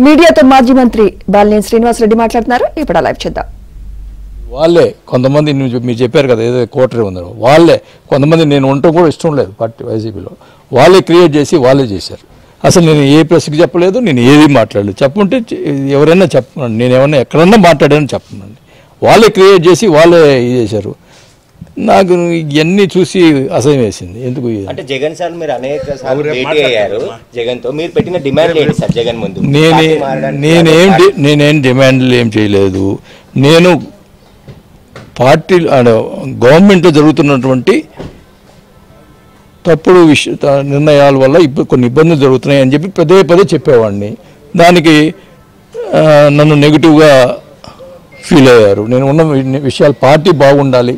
మీడియాతో మాజీ మంత్రి బాలినేని శ్రీనివాసరెడ్డి మాట్లాడుతున్నారు. ఇప్పుడు లైవ్ చేద్దాం. వాళ్ళే కొంతమంది మీరు చెప్పారు కదా ఏదో కోటరీ ఉందో వాళ్ళే కొంతమంది నేను ఉండటం కూడా ఇష్టం లేదు పార్టీ వైసీపీలో వాళ్ళే క్రియేట్ చేసి వాళ్ళే చేశారు. అసలు నేను ఏ ప్రెస్కి చెప్పలేదు, నేను ఏది మాట్లాడలేదు. చెప్పుంటే ఎవరైనా చెప్పండి, నేను ఏమన్నా ఎక్కడన్నా మాట్లాడానని చెప్పండి. వాళ్ళే క్రియేట్ చేసి వాళ్ళే ఇది చేశారు. నాకు ఇవన్నీ చూసి అసహ్యం వేసింది. ఎందుకు అంటే జగన్ సార్ మీరు అనేక సార్లు భేటీ అయ్యారు, జగన్తో మీరు పెట్టిన డిమాండ్ ఏంటి సార్? జగన్ ముందు నేనేం డిమాండ్లు ఏం చేయలేదు. నేను పార్టీ గవర్నమెంట్లో జరుగుతున్నటువంటి తప్పుడు నిర్ణయాల వల్ల ఇప్పుడు కొన్ని ఇబ్బందులు జరుగుతున్నాయి అని చెప్పి పదే చెప్పేవాడిని. దానికి నన్ను నెగిటివ్గా ఫీల్ అయ్యారు. నేను ఉన్న విషయాలు పార్టీ బాగుండాలి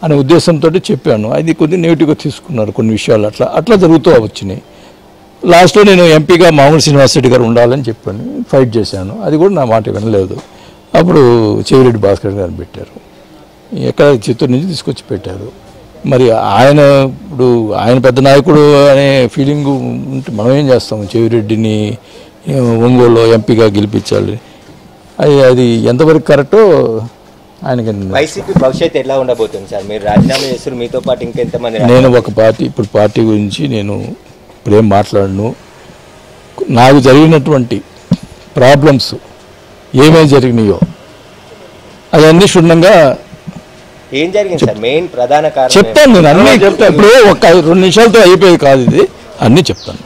అనే ఉద్దేశంతో చెప్పాను. అది కొద్దిగా నెగిటివ్గా తీసుకున్నారు కొన్ని విషయాలు. అట్లా జరుగుతూ వచ్చినాయి. లాస్ట్లో నేను ఎంపీగా మామూలు శ్రీనివాసరెడ్డి గారు ఉండాలని చెప్పాను, ఫైట్ చేశాను. అది కూడా నా మాట వినలేదు. అప్పుడు చెవిరెడ్డి భాస్కర్ గారిని పెట్టారు, ఎక్కడ చిత్తూరు నుంచి తీసుకొచ్చి పెట్టారు. మరి ఆయన ఇప్పుడు ఆయన పెద్ద నాయకుడు అనే ఫీలింగ్ ఉంటే మనం ఏం చేస్తాము? చెవిరెడ్డిని ఒంగోలులో ఎంపీగా గెలిపించాలి, అది ఎంతవరకు కరెక్టో ఆయనకి. వైసీపీ భవిష్యత్తు ఎలా ఉండబోతుంది సార్? మీరు రాజీనామా చేస్తారు, మీతో పాటు ఇంకెంతమంది? నేను ఒక పార్టీ గురించి నేను ఇప్పుడేం మాట్లాడను. నాకు జరిగినటువంటి ప్రాబ్లమ్స్ ఏమేమి జరిగినాయో అవన్నీ క్షుణ్ణంగా ఏం జరిగింది సార్? మెయిన్ ప్రధాన కారణం చెప్తాను. నేను అన్నీ చెప్తాను. ఇప్పుడు ఒక 2 నిమిషాలతో అయిపోయేది కాదు, ఇది అన్నీ చెప్తాను.